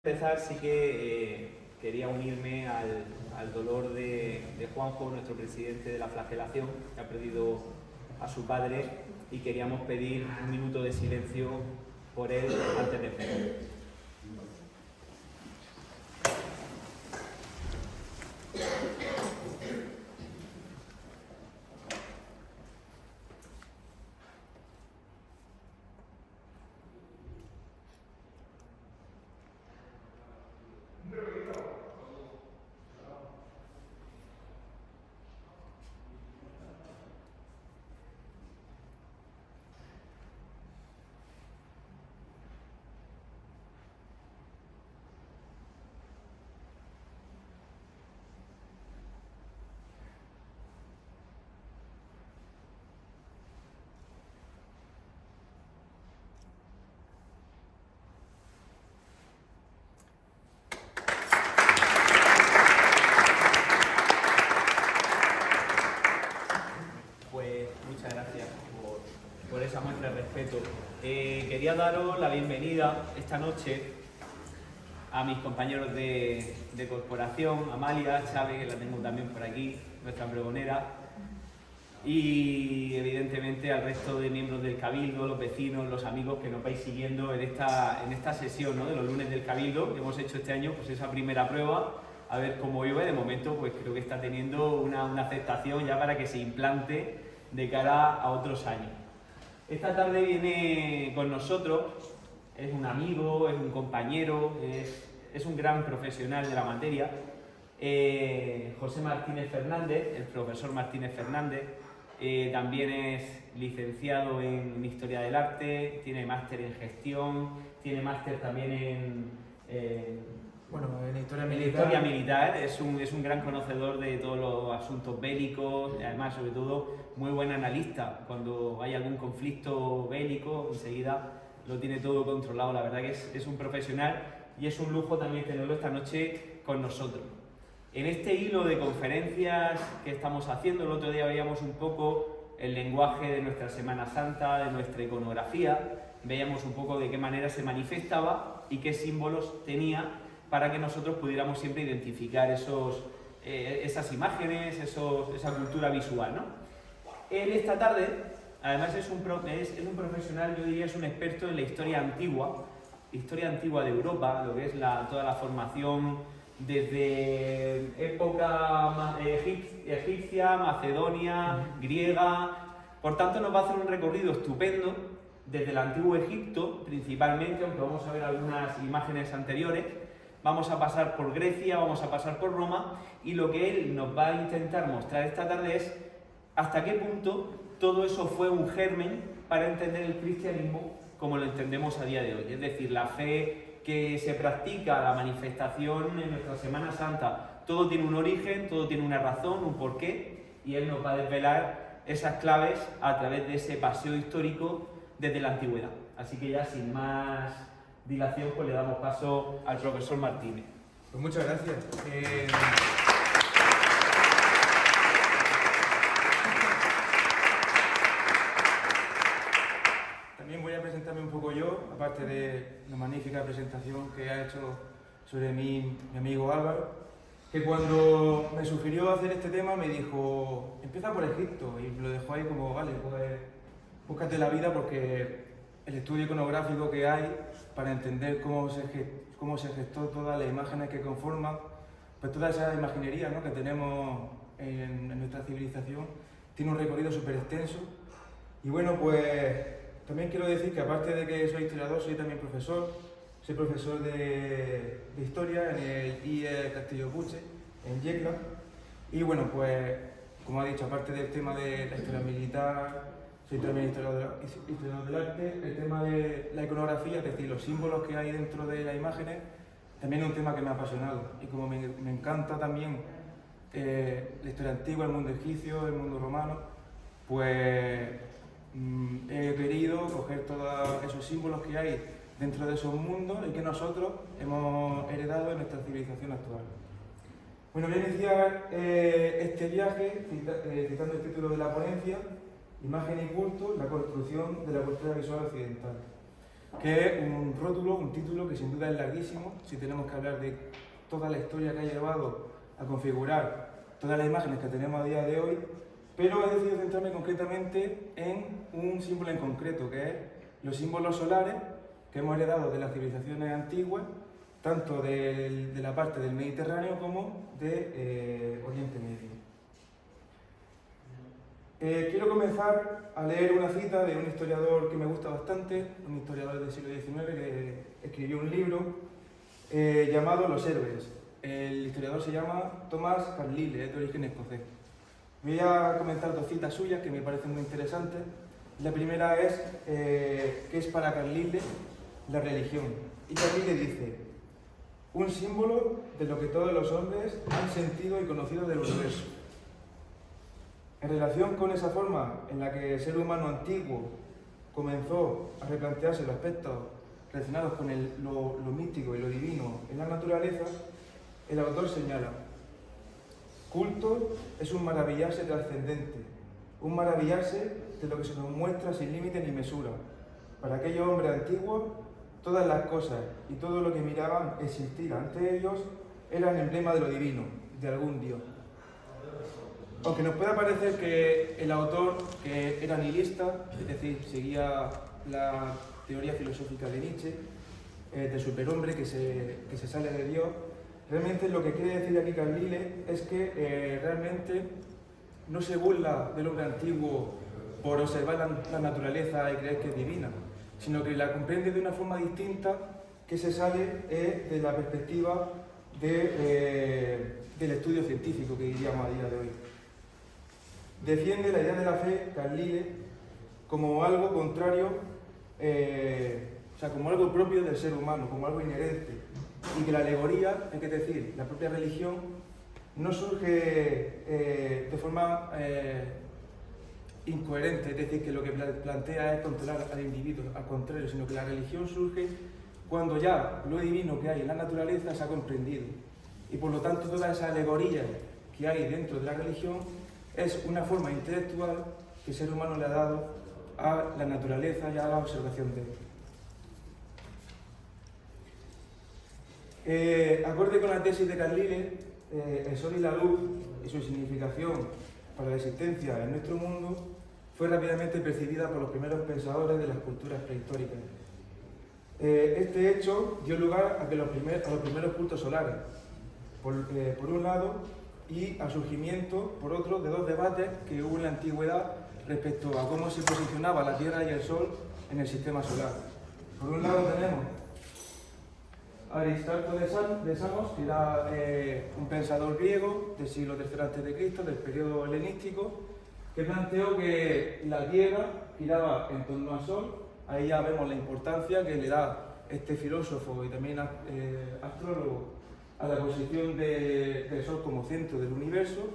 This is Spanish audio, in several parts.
Empezar, sí que quería unirme al dolor de Juanjo, nuestro presidente de la flagelación, que ha perdido a su padre, y queríamos pedir un minuto de silencio por él antes de empezar. Pues muchas gracias por esa muestra de respeto. Quería daros la bienvenida esta noche a mis compañeros de corporación, Amalia, Chávez, que la tengo también por aquí, nuestra pregonera, y evidentemente al resto de miembros del Cabildo, los vecinos, los amigos que nos vais siguiendo en esta sesión, ¿no?, de los lunes del Cabildo que hemos hecho este año, pues esa primera prueba, a ver cómo iba. De momento pues creo que está teniendo una aceptación ya para que se implante de cara a otros años. Esta tarde viene con nosotros, es un amigo, es un compañero, es un gran profesional de la materia, José Martínez Fernández, el profesor Martínez Fernández. También es licenciado en Historia del Arte, tiene máster en Gestión, tiene máster también en Historia Militar. Es un gran conocedor de todos los asuntos bélicos, y además, sobre todo, muy buen analista. Cuando hay algún conflicto bélico, enseguida lo tiene todo controlado. La verdad que es un profesional, y es un lujo también tenerlo esta noche con nosotros. En este hilo de conferencias que estamos haciendo, el otro día veíamos un poco el lenguaje de nuestra Semana Santa, de nuestra iconografía, veíamos un poco de qué manera se manifestaba y qué símbolos tenía para que nosotros pudiéramos siempre identificar esas imágenes, esa cultura visual, ¿no? Él esta tarde, además, es un profesional, yo diría, es un experto en la historia antigua de Europa, lo que es toda la formación desde época egipcia, macedonia, griega. Por tanto, nos va a hacer un recorrido estupendo desde el antiguo Egipto, principalmente, aunque vamos a ver algunas imágenes anteriores. Vamos a pasar por Grecia, vamos a pasar por Roma, y lo que él nos va a intentar mostrar esta tarde es hasta qué punto todo eso fue un germen para entender el cristianismo como lo entendemos a día de hoy. Es decir, la fe que se practica, la manifestación en nuestra Semana Santa, todo tiene un origen, todo tiene una razón, un porqué, y él nos va a desvelar esas claves a través de ese paseo histórico desde la antigüedad. Así que ya sin más dilación, pues le damos paso al profesor Martínez. Pues muchas gracias. También voy a presentarme un poco yo, aparte de la magnífica presentación que ha hecho sobre mí mi amigo Álvaro, que cuando me sugirió hacer este tema me dijo, empieza por Egipto, y lo dejó ahí como, vale, pues búscate la vida, porque el estudio iconográfico que hay para entender cómo se gestó todas las imágenes que conforman, pues toda esa imaginería, ¿no?, que tenemos en nuestra civilización, tiene un recorrido súper extenso. Y bueno, pues también quiero decir que aparte de que soy historiador, soy también profesor. Soy profesor de historia en el IE Castillo Puche, en Yecla. Y bueno, pues como ha dicho, aparte del tema de la historia militar, soy también historiador del arte. El tema de la iconografía, es decir, los símbolos que hay dentro de las imágenes, también es un tema que me ha apasionado. Y como me encanta también la historia antigua, el mundo egipcio, el mundo romano, pues he querido coger todos esos símbolos que hay dentro de esos mundos y que nosotros hemos heredado en nuestra civilización actual. Bueno, voy a iniciar este viaje citando el título de la ponencia: Imagen y culto, la construcción de la cultura visual occidental. que es un rótulo, un título que sin duda es larguísimo, si tenemos que hablar de toda la historia que ha llevado a configurar todas las imágenes que tenemos a día de hoy, pero he decidido centrarme concretamente en un símbolo en concreto, que es los símbolos solares que hemos heredado de las civilizaciones antiguas, tanto de la parte del Mediterráneo como de Oriente Medio. Quiero comenzar a leer una cita de un historiador que me gusta bastante, un historiador del siglo XIX que escribió un libro llamado Los Héroes. El historiador se llama Thomas Carlyle, es de origen escocés. Voy a comentar dos citas suyas que me parecen muy interesantes. La primera es ¿qué es para Carlyle la religión? Y Carlyle dice: un símbolo de lo que todos los hombres han sentido y conocido del universo. En relación con esa forma en la que el ser humano antiguo comenzó a replantearse los aspectos relacionados con lo místico y lo divino en la naturaleza, el autor señala: culto es un maravillarse trascendente, un maravillarse de lo que se nos muestra sin límite ni mesura. Para aquellos hombres antiguos, todas las cosas y todo lo que miraban existir ante ellos eran emblema de lo divino, de algún dios. Aunque nos pueda parecer que el autor, que era nihilista, es decir, seguía la teoría filosófica de Nietzsche, del superhombre que se sale de Dios, realmente lo que quiere decir aquí Carlyle es que realmente no se burla del hombre antiguo por observar la naturaleza y creer que es divina, sino que la comprende de una forma distinta que se sale de la perspectiva del estudio científico, que diríamos a día de hoy. Defiende la idea de la fe, Carlyle, como algo contrario, o sea, como algo propio del ser humano, como algo inherente, y que la alegoría, es decir, la propia religión, no surge de forma incoherente, es decir, que lo que plantea es controlar al individuo, al contrario, sino que la religión surge cuando ya lo divino que hay en la naturaleza se ha comprendido, y por lo tanto todas esas alegorías que hay dentro de la religión es una forma intelectual que el ser humano le ha dado a la naturaleza y a la observación de ella. Acorde con la tesis de Carlyle, el sol y la luz y su significación para la existencia en nuestro mundo fue rápidamente percibida por los primeros pensadores de las culturas prehistóricas. Este hecho dio lugar a los primeros cultos solares, por un lado, y al surgimiento, por otro, de dos debates que hubo en la antigüedad respecto a cómo se posicionaba la Tierra y el Sol en el sistema solar. Por un lado tenemos a Aristarco de Samos, que era un pensador griego del siglo III a.C., del periodo helenístico, que planteó que la Tierra giraba en torno al Sol. Ahí ya vemos la importancia que le da este filósofo y también astrólogo a la posición del Sol como centro del universo.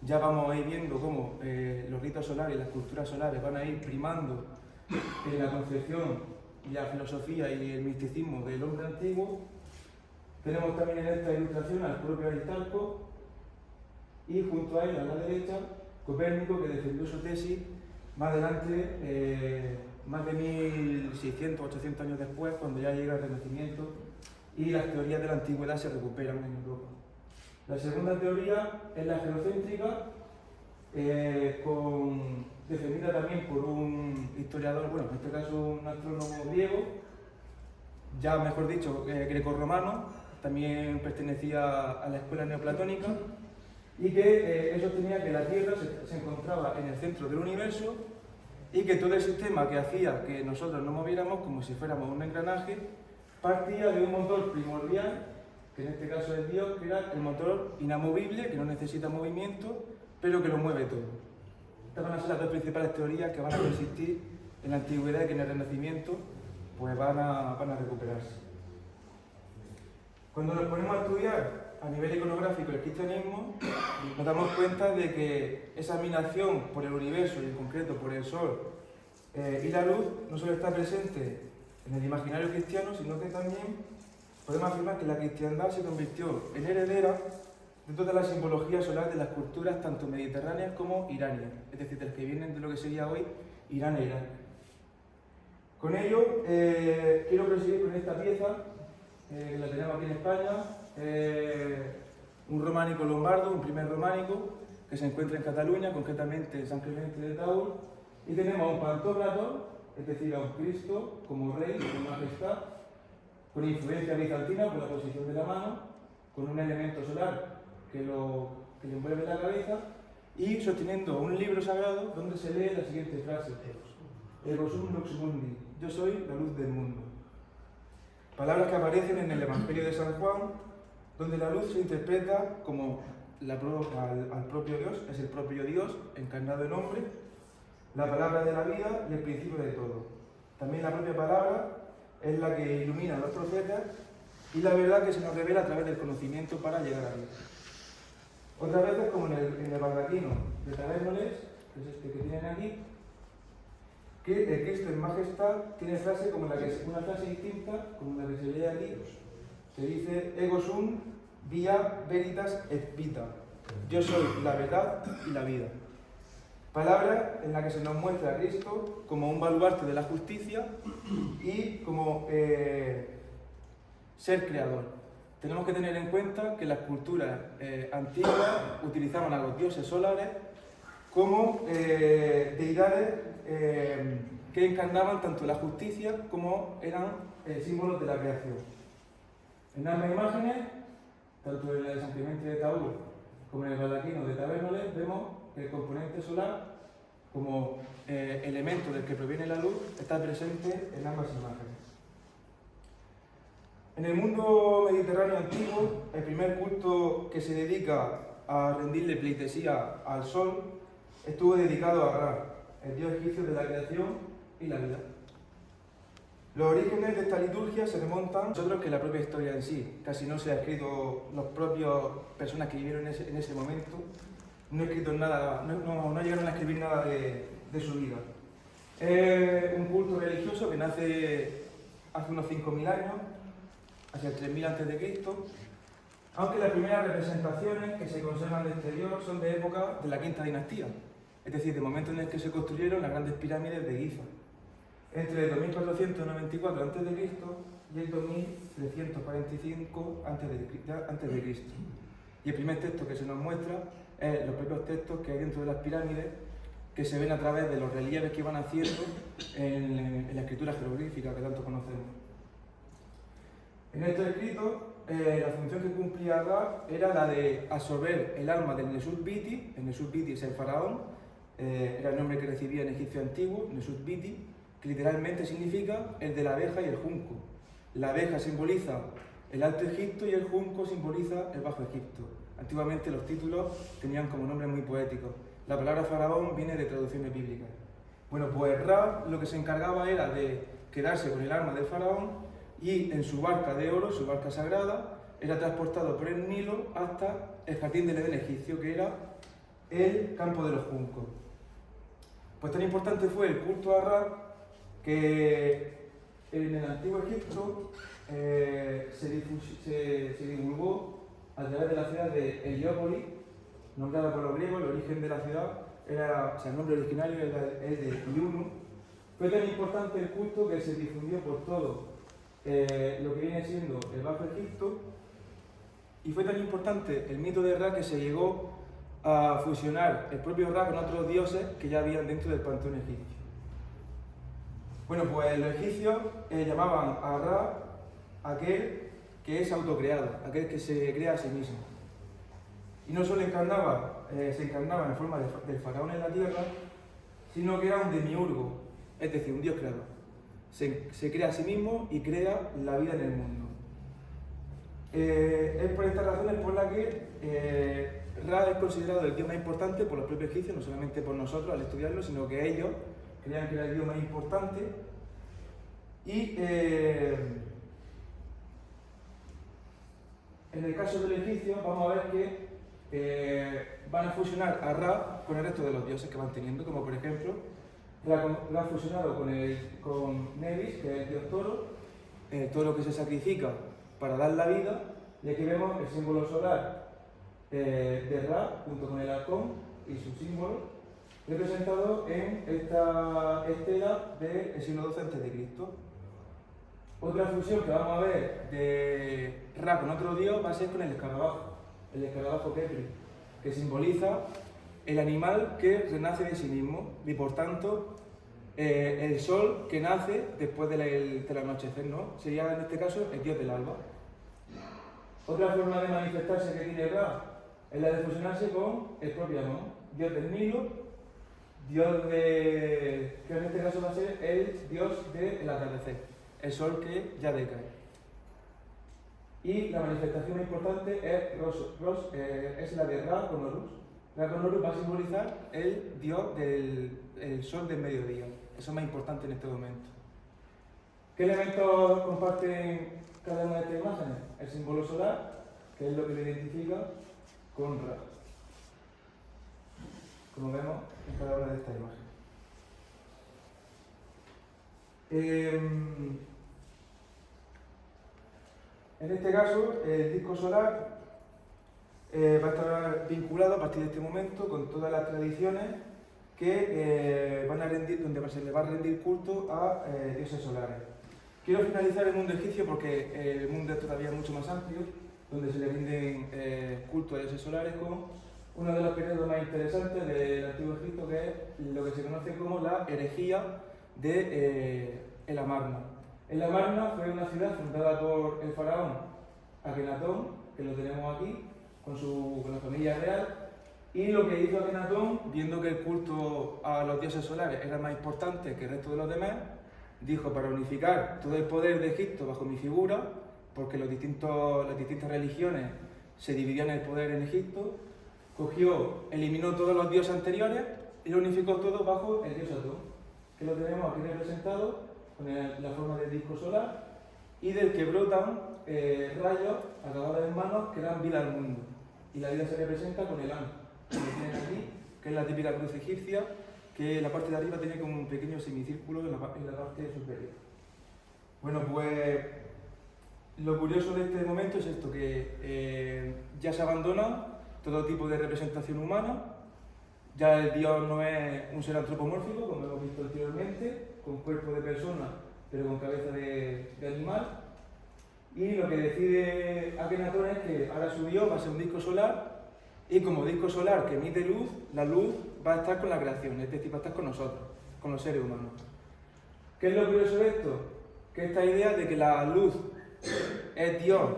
Ya vamos a ir viendo cómo los ritos solares y las culturas solares van a ir primando en la concepción y la filosofía y el misticismo del hombre antiguo. Tenemos también en esta ilustración al propio Aristarco y junto a él, a la derecha, Copérnico, que defendió su tesis más adelante, más de 1600, 800 años después, cuando ya llega el Renacimiento y las teorías de la antigüedad se recuperan en Europa. La segunda teoría es la geocéntrica, defendida también por un historiador, bueno, en este caso un astrónomo griego, ya mejor dicho, grecorromano, también pertenecía a la escuela neoplatónica, y que eso sostenía que la Tierra se encontraba en el centro del universo y que todo el sistema que hacía que nosotros nos moviéramos como si fuéramos un engranaje partía de un motor primordial, que en este caso es Dios, que era el motor inamovible, que no necesita movimiento, pero que lo mueve todo. Estas van a ser las dos principales teorías que van a persistir en la antigüedad y que en el Renacimiento pues van a recuperarse. Cuando nos ponemos a estudiar a nivel iconográfico el cristianismo, nos damos cuenta de que esa admiración por el universo y en concreto por el sol y la luz no solo está presente en el imaginario cristiano, sino que también podemos afirmar que la cristiandad se convirtió en heredera de toda la simbología solar de las culturas tanto mediterráneas como iranias, es decir, de las que vienen de lo que sería hoy Irán e Irak. Con ello, quiero proseguir con esta pieza, que la tenemos aquí en España, un románico lombardo, un primer románico, que se encuentra en Cataluña, concretamente en San Clemente de Taur, y tenemos a un pantocrator, es decir, a un Cristo como rey, con majestad, con influencia bizantina por la posición de la mano, con un elemento solar que le envuelve la cabeza, y sosteniendo un libro sagrado donde se lee la siguiente frase: Ego sum lux mundi, yo soy la luz del mundo. Palabras que aparecen en el Evangelio de San Juan, donde la luz se interpreta como al propio Dios, es el propio Dios encarnado en hombre, la palabra de la vida y el principio de todo. También la propia palabra es la que ilumina a los profetas y la verdad que se nos revela a través del conocimiento para llegar a Dios. Otras veces, como en el Baldacchino de Tabernoles, que es este que tienen aquí, que el Cristo en majestad tiene frase como una frase distinta como la que se lee aquí, que dice Ego sum via veritas et vita, yo soy la verdad y la vida. Palabra en la que se nos muestra a Cristo como un baluarte de la justicia y como ser creador. Tenemos que tener en cuenta que las culturas antiguas utilizaban a los dioses solares como deidades que encarnaban tanto la justicia como eran símbolos de la creación. En ambas imágenes, tanto en la de San Clemente de Taur como en el Baldacchino de Tabernoles, vemos que el componente solar, como elemento del que proviene la luz, está presente en ambas imágenes. En el mundo mediterráneo antiguo, el primer culto que se dedica a rendirle pleitesía al sol estuvo dedicado a Ra, el dios egipcio de la creación y la vida. Los orígenes de esta liturgia se remontan a nosotros que la propia historia en sí. Casi no se ha escrito, los propios personas que vivieron en ese momento, no llegaron a escribir nada de su vida. Es un culto religioso que nace hace unos 5.000 años, hacia el 3000 a.C., aunque las primeras representaciones que se conservan de este dios son de época de la quinta dinastía, es decir, del momento en el que se construyeron las grandes pirámides de Giza, entre el 2494 a.C. y el 2345 a.C. Y el primer texto que se nos muestra es los propios textos que hay dentro de las pirámides, que se ven a través de los relieves que van haciendo en la escritura jeroglífica que tanto conocemos. En estos escritos, la función que cumplía Ra era la de absorber el alma del Nesut Biti. El Nesut Biti es el faraón, era el nombre que recibía en egipcio antiguo, Nesut Biti, que literalmente significa el de la abeja y el junco. La abeja simboliza el Alto Egipto y el junco simboliza el Bajo Egipto. Antiguamente los títulos tenían como nombres muy poéticos. La palabra faraón viene de traducciones bíblicas. Bueno, pues Ra lo que se encargaba era de quedarse con el alma del faraón y en su barca de oro, su barca sagrada, era transportado por el Nilo hasta el jardín del Edén egipcio, que era el campo de los juncos. Pues tan importante fue el culto a Ra que en el antiguo Egipto se divulgó a través de la ciudad de Heliópolis, nombrada por los griegos. El origen de la ciudad el nombre originario es de Iunu. Fue tan importante el culto que se difundió por todo lo que viene siendo el Bajo Egipto, y fue tan importante el mito de Ra que se llegó a fusionar el propio Ra con otros dioses que ya habían dentro del panteón egipcio. Bueno, pues los egipcios llamaban a Ra aquel que es autocreado, aquel que se crea a sí mismo. Y no solo se encarnaba en forma del faraón en la tierra, sino que era un demiurgo, es decir, un dios creador. Se crea a sí mismo y crea la vida en el mundo. Es por estas razones por las que Ra es considerado el dios más importante por los propios egipcios, no solamente por nosotros al estudiarlo, sino que ellos creían que era el dios más importante. Y en el caso del egipcio vamos a ver que van a fusionar a Ra con el resto de los dioses que van teniendo, como por ejemplo Ra ha fusionado con Nevis, que es el dios toro, el toro que se sacrifica para dar la vida, y aquí vemos el símbolo solar de Ra junto con el halcón y su símbolo, representado en esta estela del siglo XII a.C. Otra fusión que vamos a ver de Ra con otro dios va a ser con el escarabajo Kepri, que simboliza el animal que renace de sí mismo y por tanto el sol que nace después del anochecer, ¿no? Sería en este caso el dios del alba. Otra forma de manifestarse que tiene Ra es la de fusionarse con el propio Amón, dios del Nilo, que en este caso va a ser el dios del atardecer, el sol que ya decae. Y la manifestación importante es la de Ra con Horus. Ra con Horus va a simbolizar el dios del sol del mediodía. Eso es más importante en este momento. ¿Qué elementos comparten cada una de estas imágenes? El símbolo solar, que es lo que lo identifica con Ra, como vemos en cada una de estas imágenes. En este caso, el disco solar va a estar vinculado a partir de este momento con todas las tradiciones que donde se le va a rendir culto a dioses solares. Quiero finalizar el mundo egipcio porque el mundo es todavía mucho más amplio, donde se le rinden culto a dioses solares con uno de los periodos más interesantes del Antiguo Egipto, que es lo que se conoce como la herejía de El Amarna. El Amarna fue una ciudad fundada por el faraón Akenatón, que lo tenemos aquí, con la familia real, y lo que hizo Akenatón, viendo que el culto a los dioses solares era más importante que el resto de los demás, dijo: para unificar todo el poder de Egipto bajo mi figura, porque las distintas religiones se dividían el poder en Egipto, eliminó todos los dioses anteriores y lo unificó todo bajo el dios Atón, que lo tenemos aquí representado con la forma del disco solar y del que brotan rayos acabados en manos que dan vida al mundo. Y la vida se representa con el ángel, que lo tienen aquí, que es la típica cruz egipcia, que la parte de arriba tiene como un pequeño semicírculo en la parte superior. Bueno, pues lo curioso de este momento es esto, que ya se abandona todo tipo de representación humana, ya el dios no es un ser antropomórfico, como hemos visto anteriormente, con cuerpo de persona, pero con cabeza de animal, y lo que decide Akenatón es que ahora su dios va a ser un disco solar, y como disco solar que emite luz, la luz va a estar con la creación, es decir, va a estar con nosotros, con los seres humanos. ¿Qué es lo curioso de esto? Que esta idea de que la luz es Dios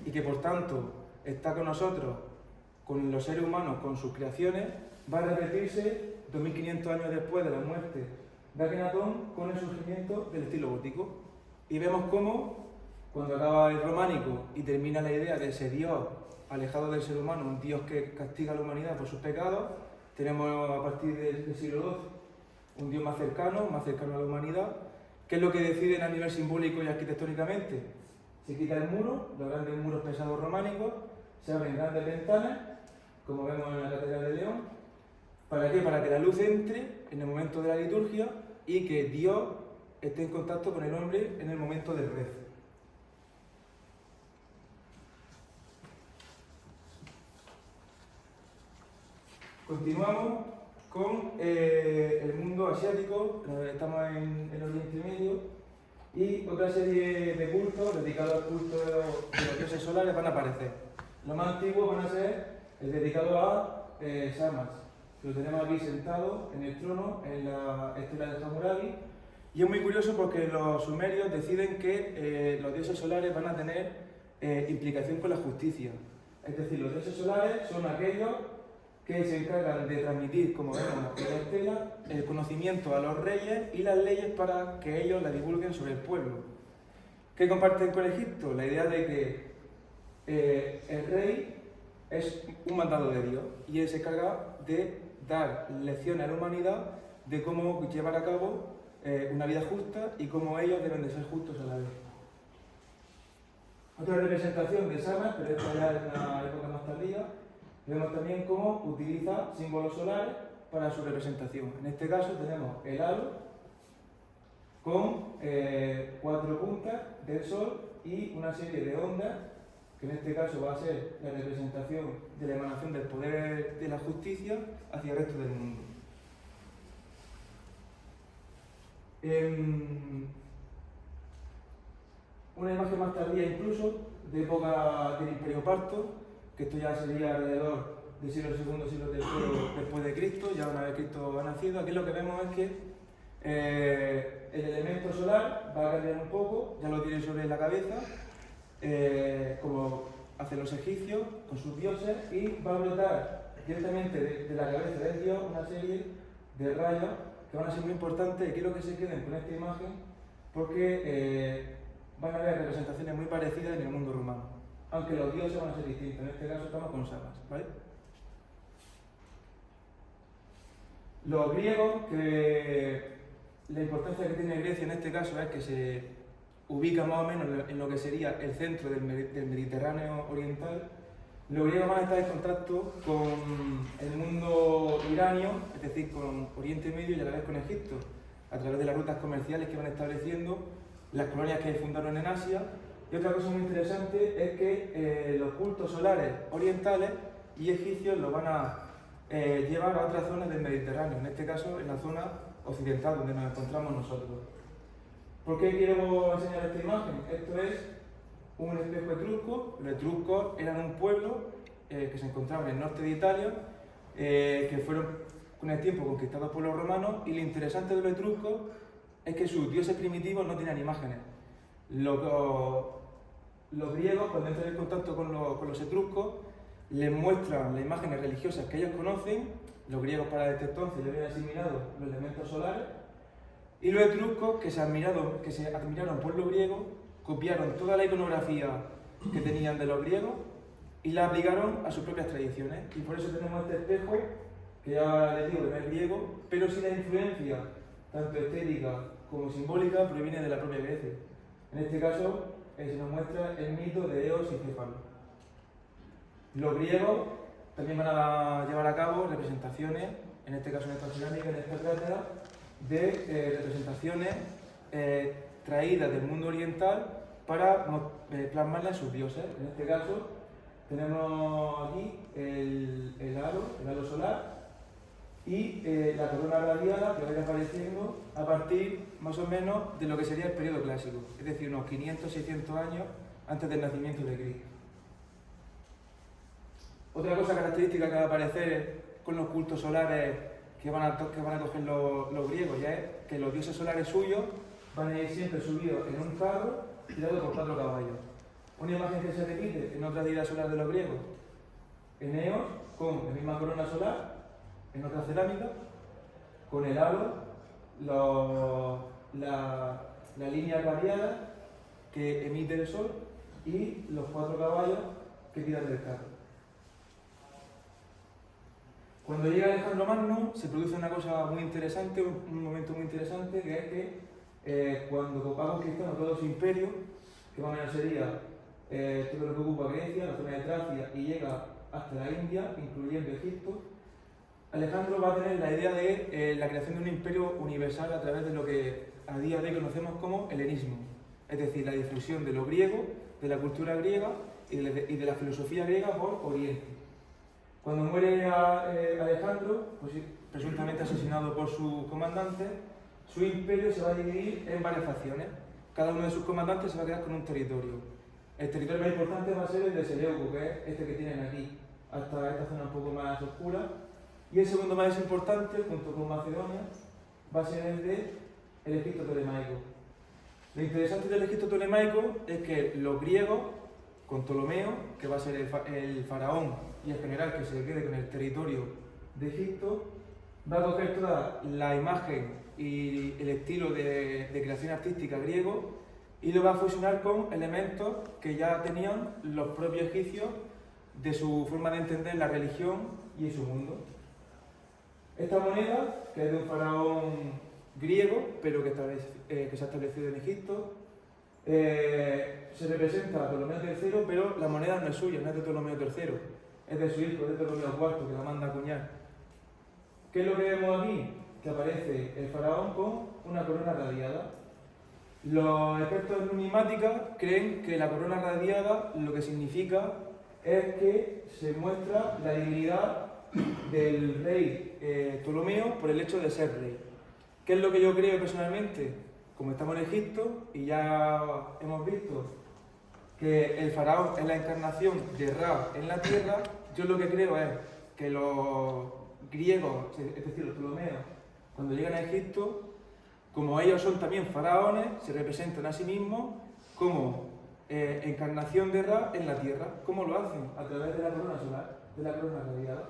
y que por tanto está con nosotros, con los seres humanos, con sus creaciones, va a repetirse 2500 años después de la muerte de Akenatón con el surgimiento del estilo gótico. Y vemos cómo, cuando acaba el románico y termina la idea de ese Dios alejado del ser humano, un Dios que castiga a la humanidad por sus pecados, tenemos a partir del siglo XII un Dios más cercano a la humanidad. ¿Qué es lo que deciden a nivel simbólico y arquitectónicamente? Se quita el muro, los grandes muros pesados románicos, se abren grandes ventanas, como vemos en la Catedral de León. ¿Para qué? Para que la luz entre en el momento de la liturgia y que Dios esté en contacto con el hombre en el momento del rezo. Continuamos con el mundo asiático, estamos en Oriente Medio, y otra serie de cultos dedicados al culto de los dioses solares van a aparecer. Los más antiguos van a ser el dedicado a Shamash, que lo tenemos aquí sentado en el trono, en la estela de Hammurabi, y es muy curioso porque los sumerios deciden que los dioses solares van a tener implicación con la justicia. Es decir, los dioses solares son aquellos que se encargan de transmitir, como vemos en la estela, el conocimiento a los reyes y las leyes para que ellos la divulguen sobre el pueblo. ¿Qué comparten con Egipto? La idea de que el rey es un mandado de Dios y él se encarga de dar lecciones a la humanidad de cómo llevar a cabo una vida justa y cómo ellos deben de ser justos a la vez. Otra representación de Shamash, pero esta ya es una época más tardía. Vemos también cómo utiliza símbolos solares para su representación. En este caso tenemos el halo con 4 puntas del sol y una serie de ondas, que en este caso va a ser la representación de la emanación del poder de la justicia hacia el resto del mundo. Una imagen más tardía incluso, de época del Imperio Parto, que esto ya sería alrededor del siglo II, siglo III después de Cristo, ya una vez Cristo ha nacido. Aquí lo que vemos es que el elemento solar va a cambiar un poco, ya lo tiene sobre la cabeza, como hacen los egipcios con sus dioses, y va a brotar directamente de la cabeza del dios una serie de rayos que van a ser muy importantes. Y quiero que se queden con esta imagen porque van a haber representaciones muy parecidas en el mundo romano, aunque los dioses van a ser distintos. En este caso estamos con Samas, ¿vale? Los griegos, que la importancia que tiene Grecia en este caso es que se ubica más o menos en lo que sería el centro del Mediterráneo oriental. Los griegos van a estar en contacto con el mundo iranio, es decir, con Oriente Medio y a la vez con Egipto, a través de las rutas comerciales que van estableciendo, las colonias que fundaron en Asia. Y otra cosa muy interesante es que los cultos solares orientales y egipcios los van a llevar a otras zonas del Mediterráneo, en este caso en la zona occidental donde nos encontramos nosotros. ¿Por qué quiero enseñar esta imagen? Esto es un espejo etrusco. Los etruscos eran un pueblo que se encontraba en el norte de Italia, que fueron con el tiempo conquistados por los romanos, y lo interesante de los etruscos es que sus dioses primitivos no tenían imágenes. Los griegos, cuando entran en contacto con los etruscos, les muestran las imágenes religiosas que ellos conocen. Los griegos para este entonces ya habían asimilado los elementos solares, y los etruscos, que se admiraron por los griegos, copiaron toda la iconografía que tenían de los griegos y la aplicaron a sus propias tradiciones. Y por eso tenemos este espejo, que ya les digo que no es griego, pero sí la influencia, tanto estética como simbólica, proviene de la propia Grecia. En este caso se nos muestra el mito de Eos y Céfalo. Los griegos también van a llevar a cabo representaciones, en este caso en esta cerámica, en esta cátedra, de representaciones traídas del mundo oriental para plasmarlas en sus dioses. En este caso tenemos aquí el halo solar y la corona radiada, que va a ir apareciendo a partir más o menos de lo que sería el periodo clásico, es decir, unos 500-600 años antes del nacimiento de Cristo. Otra cosa característica que va a aparecer con los cultos solares que van a coger los griegos, ya es que los dioses solares suyos van a ir siempre subidos en un carro tirado por 4 caballos. Una imagen que se repite en otra deidad solar de los griegos: Eneos con la misma corona solar, en otra cerámica, con el halo, la línea radiada que emite el sol y los 4 caballos que tiran del carro. Cuando llega Alejandro Magno se produce una cosa muy interesante, un momento muy interesante, que es que cuando va conquistando todo su imperio, que más o menos sería todo lo que ocupa Grecia, la zona de Tracia, y llega hasta la India, incluyendo Egipto, Alejandro va a tener la idea de la creación de un imperio universal a través de lo que a día de hoy conocemos como helenismo, es decir, la difusión de lo griego, de la cultura griega y de la filosofía griega por Oriente. Cuando muere Alejandro, pues, presuntamente asesinado por sus comandantes, su imperio se va a dividir en varias facciones. Cada uno de sus comandantes se va a quedar con un territorio. El territorio más importante va a ser el de Seleuco, que es este que tienen aquí, hasta esta zona un poco más oscura. Y el segundo más importante, junto con Macedonia, va a ser el Egipto Ptolemaico. Lo interesante del Egipto Ptolemaico es que los griegos, con Ptolomeo, que va a ser el faraón y el general que se quede con el territorio de Egipto, va a coger toda la imagen y el estilo de creación artística griego y lo va a fusionar con elementos que ya tenían los propios egipcios de su forma de entender la religión y su mundo. Esta moneda, que es de un faraón griego, pero que se ha establecido en Egipto, se representa a Ptolomeo III, pero la moneda no es suya, no es de Ptolomeo III, es de su hijo, de Ptolomeo IV, que la manda a acuñar. ¿Qué es lo que vemos aquí? Que aparece el faraón con una corona radiada. Los expertos en numismática creen que la corona radiada lo que significa es que se muestra la divinidad del rey Ptolomeo por el hecho de ser rey. ¿Qué es lo que yo creo personalmente? Como estamos en Egipto y ya hemos visto que el faraón es la encarnación de Ra en la tierra, yo lo que creo es que los griegos, es decir, los ptolomeos, cuando llegan a Egipto, como ellos son también faraones, se representan a sí mismos como encarnación de Ra en la tierra. ¿Cómo lo hacen? A través de la corona solar, de la corona radiada.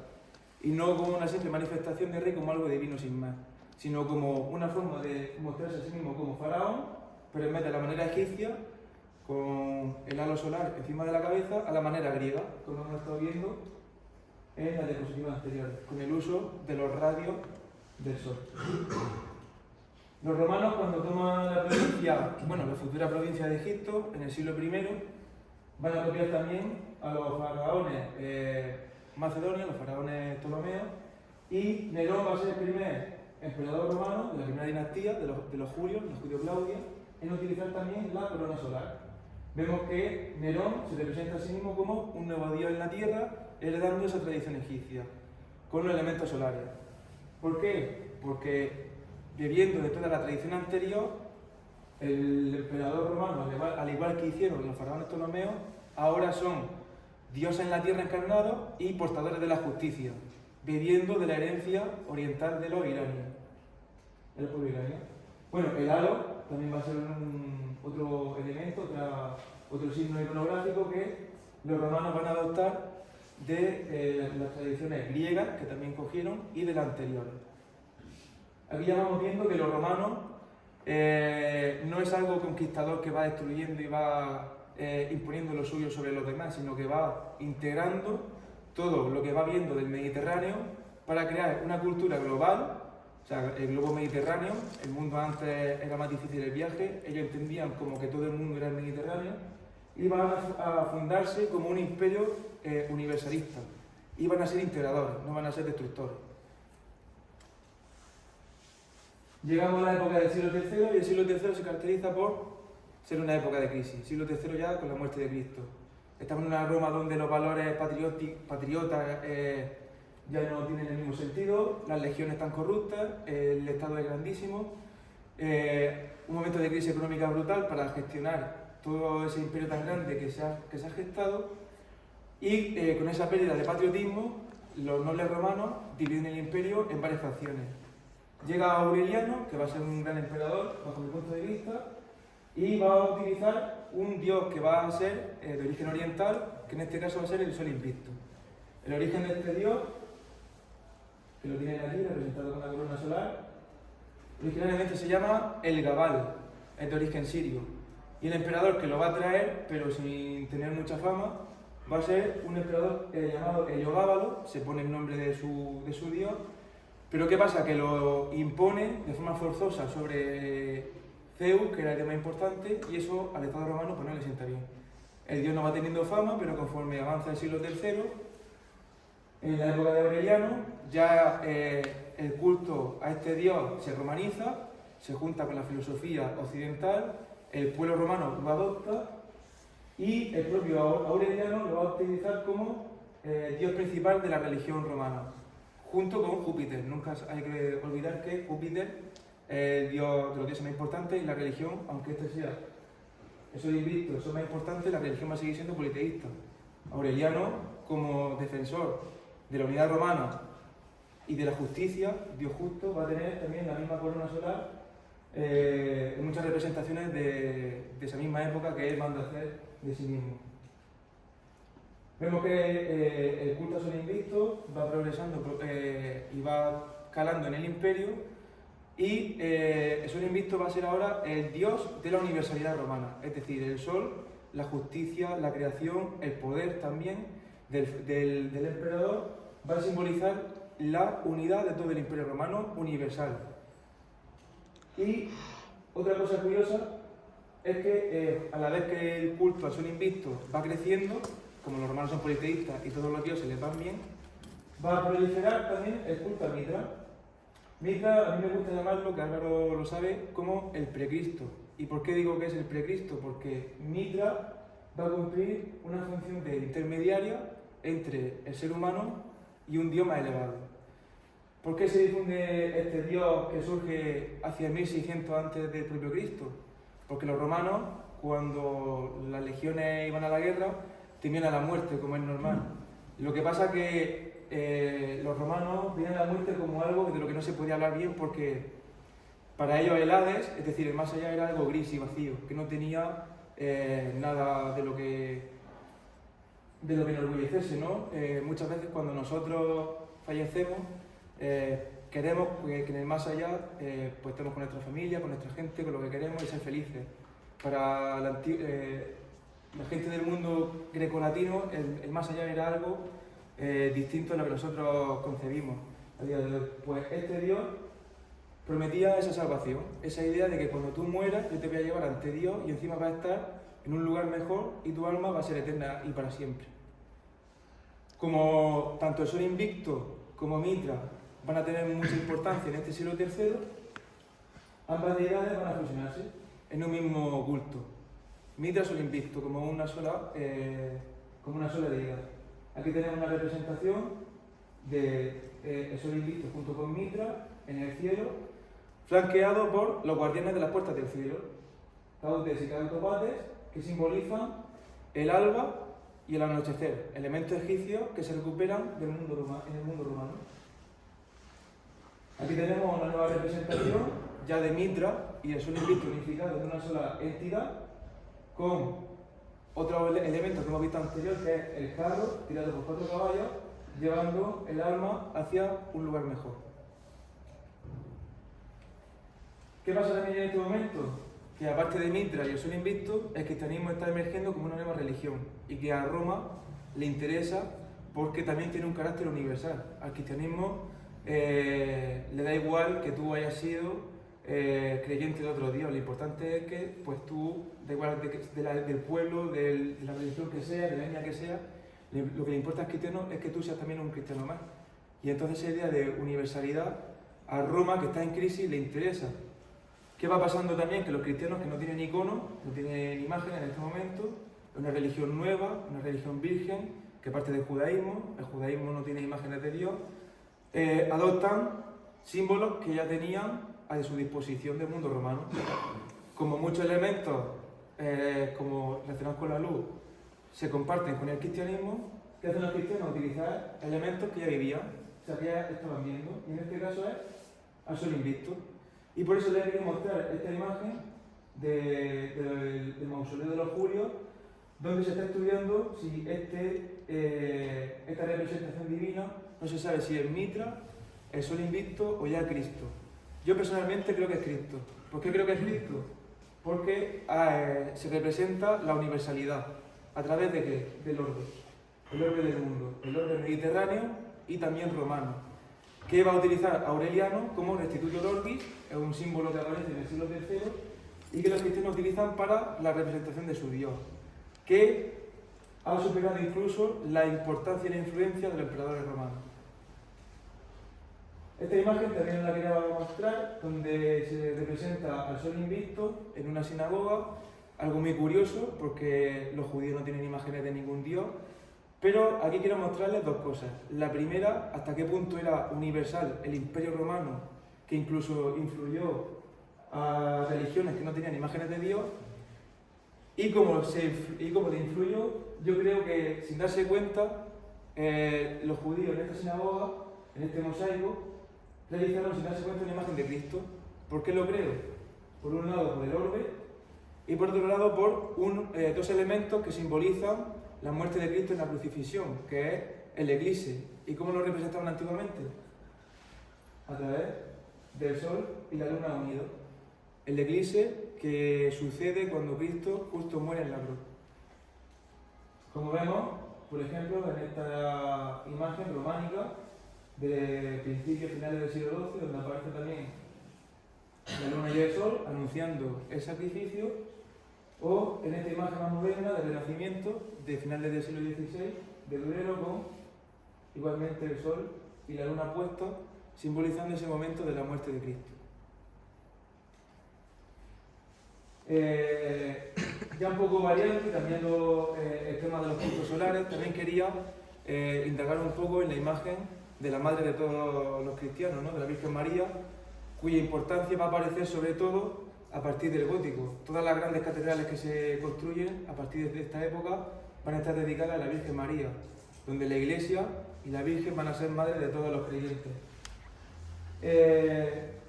Y no como una simple manifestación de rey, como algo divino sin más, sino como una forma de mostrarse a sí mismo como faraón, pero en vez de la manera egipcia, con el halo solar encima de la cabeza, a la manera griega, como hemos estado viendo en las diapositivas anteriores, con el uso de los radios del sol. Los romanos, cuando toman la provincia, bueno, la futura provincia de Egipto, en el siglo I, van a copiar también a los faraones macedonios, los faraones ptolomeos, y Nerón va a ser el primer emperador romano de la primera dinastía, de los Julios, los Julio Claudia, en utilizar también la corona solar. Vemos que Nerón se representa a sí mismo como un nuevo dios en la tierra, heredando esa tradición egipcia, con los elementos solares. ¿Por qué? Porque, bebiendo de toda la tradición anterior, el emperador romano, al igual que hicieron los faraones ptolomeos, ahora son dioses en la tierra encarnados y portadores de la justicia, bebiendo de la herencia oriental de los iranios. ¿El pueblo iranio? Bueno, el halo también va a ser otro elemento, otro signo iconográfico que los romanos van a adoptar de las tradiciones griegas, que también cogieron, y de las anteriores. Aquí ya vamos viendo que los romanos no es algo conquistador que va destruyendo y va imponiendo lo suyo sobre los demás, sino que va integrando todo lo que va viendo del Mediterráneo para crear una cultura global, o sea, el globo mediterráneo. El mundo antes era más difícil el viaje, ellos entendían como que todo el mundo era el Mediterráneo, y van a fundarse como un imperio universalista, y van a ser integradores, no van a ser destructores. Llegamos a la época del siglo III, y el siglo III se caracteriza por ser una época de crisis. Siglo III ya con la muerte de Cristo. Estamos en una Roma donde los valores patriotas ya no tienen el mismo sentido, las legiones están corruptas, el Estado es grandísimo, un momento de crisis económica brutal para gestionar todo ese imperio tan grande que se ha gestado, y con esa pérdida de patriotismo, los nobles romanos dividen el imperio en varias facciones. Llega Aureliano, que va a ser un gran emperador bajo mi punto de vista, y va a utilizar un dios que va a ser de origen oriental, que en este caso va a ser el sol invicto. El origen de este dios, que lo tienen aquí representado con la corona solar, originalmente se llama El Gabal, es de origen sirio. Y el emperador que lo va a traer, pero sin tener mucha fama, va a ser un emperador llamado Heliogábalo, se pone el nombre de su dios. Pero ¿qué pasa? Que lo impone de forma forzosa sobre Zeus, que era el dios más importante, y eso al Estado romano pues no le sienta bien. El dios no va teniendo fama, pero conforme avanza el siglo III, en la época de Aureliano, ya el culto a este dios se romaniza, se junta con la filosofía occidental, el pueblo romano lo adopta, y el propio Aureliano lo va a utilizar como dios principal de la religión romana, junto con Júpiter. Nunca hay que olvidar que Júpiter es el dios de los dioses más importantes, y la religión, aunque este sea eso invicto, eso es más importante, la religión va a seguir siendo politeísta. Aureliano, como defensor de la unidad romana y de la justicia, Dios justo, va a tener también la misma corona solar en muchas representaciones de esa misma época que él manda hacer de sí mismo. Vemos que el culto a Sol Invicto va progresando y va calando en el imperio, y el Sol Invicto va a ser ahora el dios de la universalidad romana, es decir, el sol, la justicia, la creación, el poder también del emperador, va a simbolizar la unidad de todo el imperio romano universal. Y otra cosa curiosa es que a la vez que el culto al Sol Invicto va creciendo, como los romanos son politeístas y todos los dioses les van bien, va a proliferar también el culto a Mitra. Mitra, a mí me gusta llamarlo, que Álvaro lo sabe, como el precristo. ¿Y por qué digo que es el precristo? Porque Mitra va a cumplir una función de intermediaria entre el ser humano y un dios más elevado. ¿Por qué se difunde este Dios que surge hacia 1600 antes del propio Cristo? Porque los romanos, cuando las legiones iban a la guerra, temían a la muerte, como es normal. Lo que pasa es que los romanos veían la muerte como algo de lo que no se podía hablar bien, porque para ellos el Hades, es decir, el más allá, era algo gris y vacío, que no tenía nada de lo que enorgullecerse, ¿no? Muchas veces cuando nosotros fallecemos, queremos que en el más allá pues estemos con nuestra familia, con nuestra gente, con lo que queremos y ser felices. Para la gente del mundo grecolatino, el más allá era algo distinto a lo que nosotros concebimos a día de hoy. Pues este Dios prometía esa salvación, esa idea de que cuando tú mueras yo te voy a llevar ante Dios y encima vas a estar en un lugar mejor y tu alma va a ser eterna y para siempre. Como tanto el Sol Invicto como Mitra van a tener mucha importancia en este siglo III, ambas deidades van a fusionarse en un mismo culto. Mitra, Sol Invicto, como una sola deidad. Aquí tenemos una representación de el Sol Invicto junto con Mitra en el cielo, flanqueado por los guardianes de las puertas del cielo, Cautes y Cautopates, que simbolizan el alba y el anochecer, elementos egipcios que se recuperan en el mundo romano. Aquí tenemos una nueva representación ya de Mitra y el Sol Invicto unificado en una sola entidad, con otro elemento que hemos visto anterior, que es el carro tirado por 4 caballos, llevando el alma hacia un lugar mejor. ¿Qué pasa también en este momento? Que aparte de Mitra y el Sol Invicto, el cristianismo está emergiendo como una nueva religión y que a Roma le interesa porque también tiene un carácter universal. Al cristianismo le da igual que tú hayas sido creyente de otro Dios. Lo importante es que pues tú, da igual del pueblo, de la religión que sea, de la etnia que sea, lo que le importa al cristiano es que tú seas también un cristiano más. Y entonces esa idea de universalidad a Roma, que está en crisis, le interesa. ¿Qué va pasando también? Que los cristianos que no tienen iconos, no tienen imagen en este momento, es una religión nueva, una religión virgen, que parte del judaísmo, el judaísmo no tiene imágenes de Dios, adoptan símbolos que ya tenían a su disposición del mundo romano. Como muchos elementos, como relacionados con la luz, se comparten con el cristianismo, ¿qué hacen los cristianos? Utilizar elementos que ya vivían, o sea, que ya estaban viendo, y en este caso es al Sol Invicto. Y por eso les quería mostrar esta imagen del mausoleo de los Julios, donde se está estudiando si esta representación divina no se sabe si es Mitra, el Sol Invicto o ya Cristo. Yo personalmente creo que es Cristo. ¿Por qué creo que es Cristo? Porque se representa la universalidad. ¿A través de qué? Del orbe. El orbe del mundo. El orbe mediterráneo y también romano. Que va a utilizar Aureliano como Restitutor Orbis, es un símbolo que aparece en el siglo III y que los cristianos utilizan para la representación de su Dios, que ha superado incluso la importancia y la influencia de los emperadores romanos. Esta imagen también la quería mostrar, donde se representa al Sol Invicto en una sinagoga, algo muy curioso porque los judíos no tienen imágenes de ningún dios. Pero aquí quiero mostrarles dos cosas. La primera, hasta qué punto era universal el Imperio Romano, que incluso influyó a religiones que no tenían imágenes de Dios, y cómo le influyó. Yo creo que, sin darse cuenta, los judíos en esta sinagoga, en este mosaico, realizaron sin darse cuenta una imagen de Cristo. ¿Por qué lo creo? Por un lado por el orbe, y por otro lado por dos elementos que simbolizan la muerte de Cristo en la crucifixión, que es el eclipse. ¿Y cómo lo representaban antiguamente? A través del sol y la luna unidos. El eclipse que sucede cuando Cristo justo muere en la cruz. Como vemos, por ejemplo, en esta imagen románica de principios finales del siglo XII, donde aparece también la luna y el sol anunciando el sacrificio. O en esta imagen más moderna del Renacimiento, de finales del siglo XVI, de Durero, con igualmente el sol y la luna puestos, simbolizando ese momento de la muerte de Cristo. Ya un poco variante, cambiando el tema de los puntos solares, también quería indagar un poco en la imagen de la madre de todos los cristianos, ¿no? De la Virgen María, cuya importancia va a aparecer sobre todo a partir del gótico. Todas las grandes catedrales que se construyen a partir de esta época van a estar dedicadas a la Virgen María, donde la Iglesia y la Virgen van a ser madres de todos los creyentes.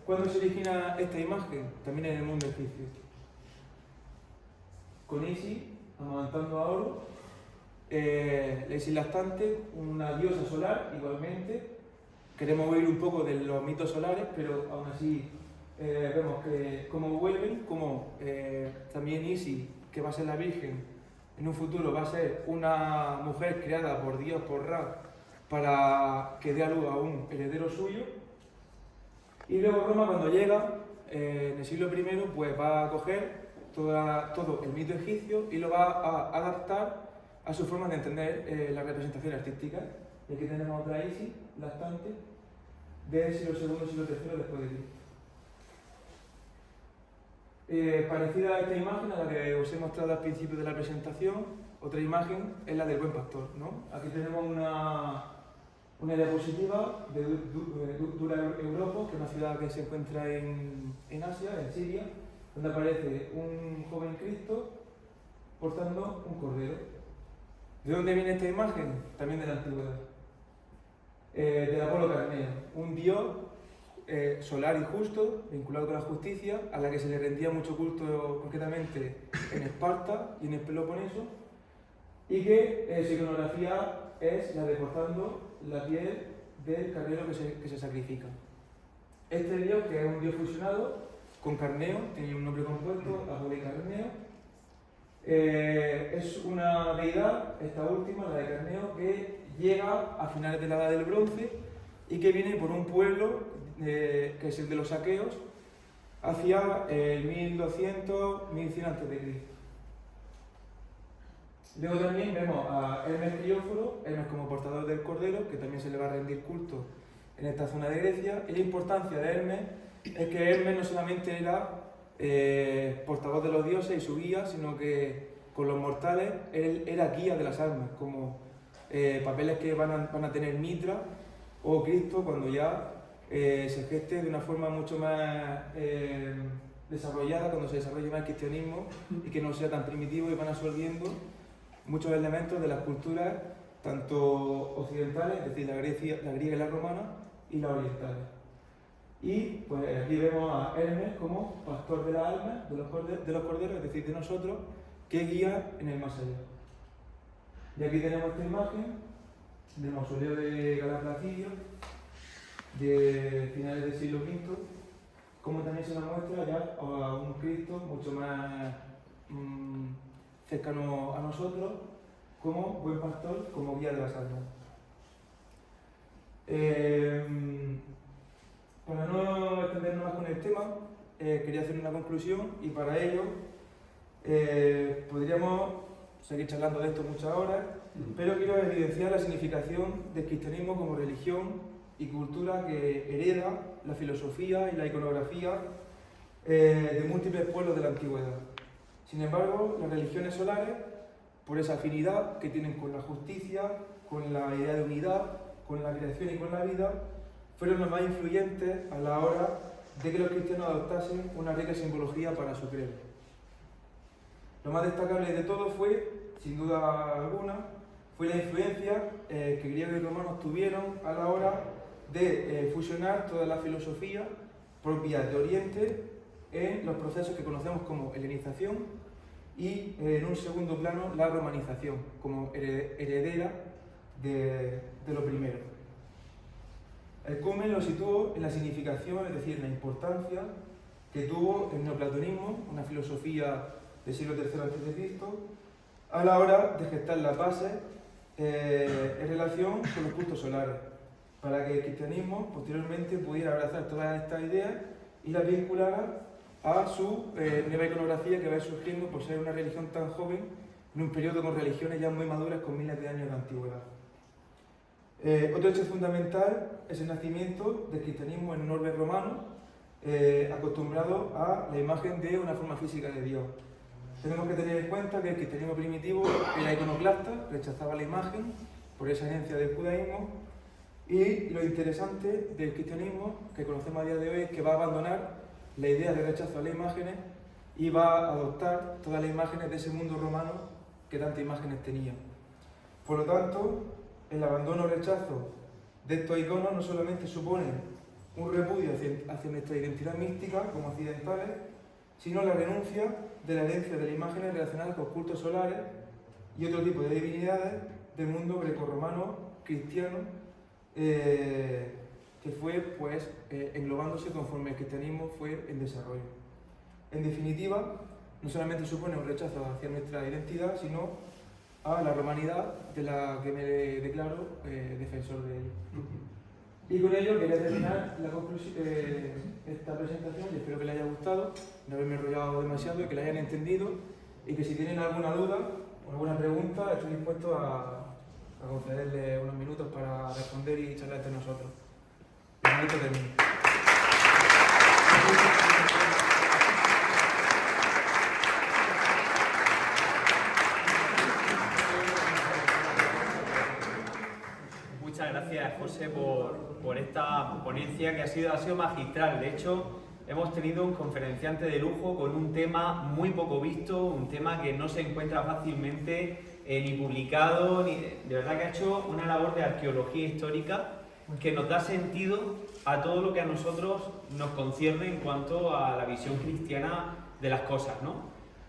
¿Cuándo se origina esta imagen? También en el mundo egipcio. Con Isis, amamantando a Horus, la Isis lactante, una diosa solar igualmente. Queremos oír un poco de los mitos solares, pero aún así vemos que cómo vuelven, como también Isis, que va a ser la Virgen, en un futuro va a ser una mujer creada por Dios, por Ra, para que dé a luz a un heredero suyo. Y luego Roma, cuando llega, en el siglo I, pues va a coger todo el mito egipcio y lo va a adaptar a su forma de entender la representación artística. Y aquí tenemos otra Isis lactante del siglo II, siglo III después de Cristo. Parecida a esta imagen, a la que os he mostrado al principio de la presentación, otra imagen es la del buen pastor, ¿no? Aquí tenemos una diapositiva de Dura Europa, que es una ciudad que se encuentra en Asia, en Siria, donde aparece un joven Cristo portando un cordero. ¿De dónde viene esta imagen? También de la antigüedad. Del Apolo Carneo, un dios solar y justo, vinculado con la justicia, a la que se le rendía mucho culto concretamente en Esparta y en el Peloponeso, y que su iconografía es la de cortando la piel del carnero que se sacrifica. Este dios, que es un dios fusionado con Carneo, tiene un nombre compuesto, Apolo y Carneo, es una deidad, esta última, la de Carneo, que llega a finales de la Edad del Bronce y que viene por un pueblo que es el de los aqueos hacia el 1200, 1100 a.C. Luego también vemos a Hermes Crióforo, Hermes como portador del cordero, que también se le va a rendir culto en esta zona de Grecia. Y la importancia de Hermes es que Hermes no solamente era portavoz de los dioses y su guía, sino que con los mortales él era guía de las almas, como papeles que van a tener Mitra o Cristo cuando ya se geste de una forma mucho más desarrollada, cuando se desarrolle más el cristianismo y que no sea tan primitivo, y van absorbiendo muchos elementos de las culturas tanto occidentales, es decir, la griega y la romana, y las orientales. Y pues aquí vemos a Hermes como pastor de las almas, de los corderos, es decir, de nosotros, que guía en el más allá. Y aquí tenemos esta imagen del mausoleo de Galaplacidio, de finales del siglo V, como también se nos muestra ya a un Cristo mucho más cercano a nosotros, como buen pastor, como guía de las almas. Para no extendernos más con el tema, quería hacer una conclusión, y para ello podríamos seguir charlando de esto muchas horas, pero quiero evidenciar la significación del cristianismo como religión y cultura que hereda la filosofía y la iconografía de múltiples pueblos de la antigüedad. Sin embargo, las religiones solares, por esa afinidad que tienen con la justicia, con la idea de unidad, con la creación y con la vida, fueron los más influyentes a la hora de que los cristianos adoptasen una rica simbología para su credo. Lo más destacable de todo fue, sin duda alguna, fue la influencia que griegos y romanos tuvieron a la hora de fusionar toda la filosofía propia de Oriente en los procesos que conocemos como helenización y, en un segundo plano, la romanización, como heredera de lo primero. El Cumen lo situó en la significación, es decir, en la importancia que tuvo el neoplatonismo, una filosofía del siglo III a.C., a la hora de gestar las bases en relación con los cultos solares, para que el cristianismo posteriormente pudiera abrazar todas estas ideas y las vinculara a su nueva iconografía que va surgiendo por ser una religión tan joven en un periodo con religiones ya muy maduras con miles de años de antigüedad. Otro hecho fundamental es el nacimiento del cristianismo en un orbe romano, acostumbrado a la imagen de una forma física de Dios. Tenemos que tener en cuenta que el cristianismo primitivo era iconoclasta, rechazaba la imagen por esa herencia del judaísmo, Y lo interesante del cristianismo que conocemos a día de hoy es que va a abandonar la idea de rechazo a las imágenes y va a adoptar todas las imágenes de ese mundo romano que tantas imágenes tenía. Por lo tanto, el abandono o rechazo de estos iconos no solamente supone un repudio hacia nuestra identidad mística como occidentales, sino la renuncia de la herencia de las imágenes relacionadas con cultos solares y otro tipo de divinidades del mundo grecorromano cristiano, que fue pues, englobándose conforme el cristianismo fue en desarrollo. En definitiva, no solamente supone un rechazo hacia nuestra identidad, sino a la romanidad de la que me declaro defensor de ello. Y con ello quería terminar esta presentación y espero que les haya gustado, no haberme enrollado demasiado y que la hayan entendido, y que si tienen alguna duda o alguna pregunta estoy dispuesto a concederles unos minutos para responder y charlar entre nosotros. Un momento termino. Muchas gracias, José, por esta ponencia que ha sido magistral. De hecho, hemos tenido un conferenciante de lujo con un tema muy poco visto, un tema que no se encuentra fácilmente ni publicado, de verdad que ha hecho una labor de arqueología histórica que nos da sentido a todo lo que a nosotros nos concierne en cuanto a la visión cristiana de las cosas, ¿no?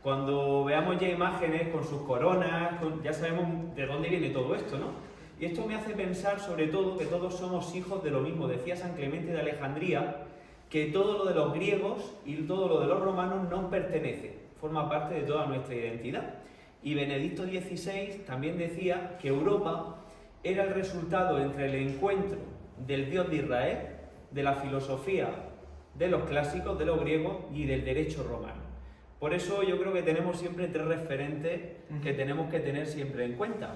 Cuando veamos ya imágenes con sus coronas, ya sabemos de dónde viene todo esto, ¿no? Y esto me hace pensar sobre todo que todos somos hijos de lo mismo. Decía San Clemente de Alejandría que todo lo de los griegos y todo lo de los romanos nos pertenece, forma parte de toda nuestra identidad. Y Benedicto XVI también decía que Europa era el resultado entre el encuentro del Dios de Israel, de la filosofía de los clásicos, de los griegos y del derecho romano. Por eso yo creo que tenemos siempre tres referentes que tenemos que tener siempre en cuenta: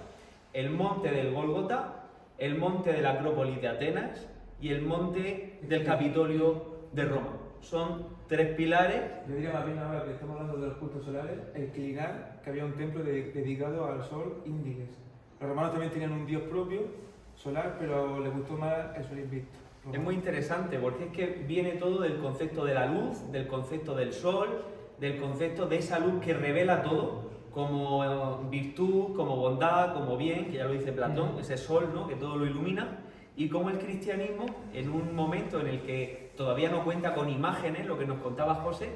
el monte del Gólgota, el monte de la Acrópolis de Atenas y el monte del Capitolio de Roma. Son tres pilares. Yo diría más bien ahora que estamos hablando de los cultos solares, el Clinar, que había un templo dedicado al sol Índiges. Los romanos también tenían un dios propio, solar, pero les gustó más el sol invicto. Es muy interesante porque es que viene todo del concepto de la luz, del concepto del sol, del concepto de esa luz que revela todo, como virtud, como bondad, como bien, que ya lo dice Platón, ese sol, ¿no?, que todo lo ilumina, y como el cristianismo, en un momento en el que todavía no cuenta con imágenes, lo que nos contaba José,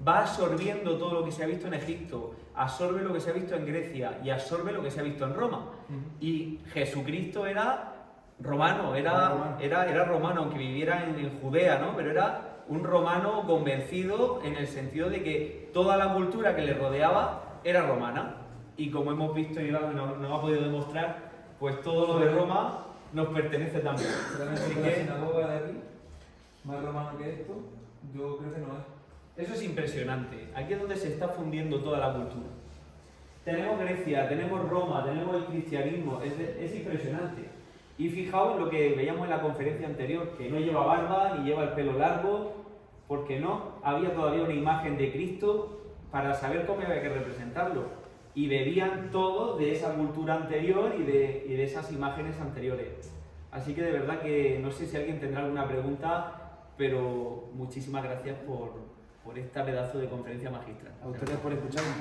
va absorbiendo todo lo que se ha visto en Egipto, absorbe lo que se ha visto en Grecia y absorbe lo que se ha visto en Roma. Y Jesucristo era romano, era romano, aunque viviera en Judea, ¿no?, pero era un romano convencido en el sentido de que toda la cultura que le rodeaba era romana. Y como hemos visto y nos ha podido demostrar, pues todo lo de Roma nos pertenece también. Así que la sinagoga de aquí, más romano que esto, yo creo que no es. Eso es impresionante. Aquí es donde se está fundiendo toda la cultura. Tenemos Grecia, tenemos Roma, tenemos el cristianismo, es impresionante. Y fijaos lo que veíamos en la conferencia anterior, que no lleva barba ni lleva el pelo largo, porque no, había todavía una imagen de Cristo para saber cómo había que representarlo. Y bebían todo de esa cultura anterior y de esas imágenes anteriores. Así que de verdad que no sé si alguien tendrá alguna pregunta, pero muchísimas gracias por esta pedazo de conferencia magistral. A ustedes por escucharme.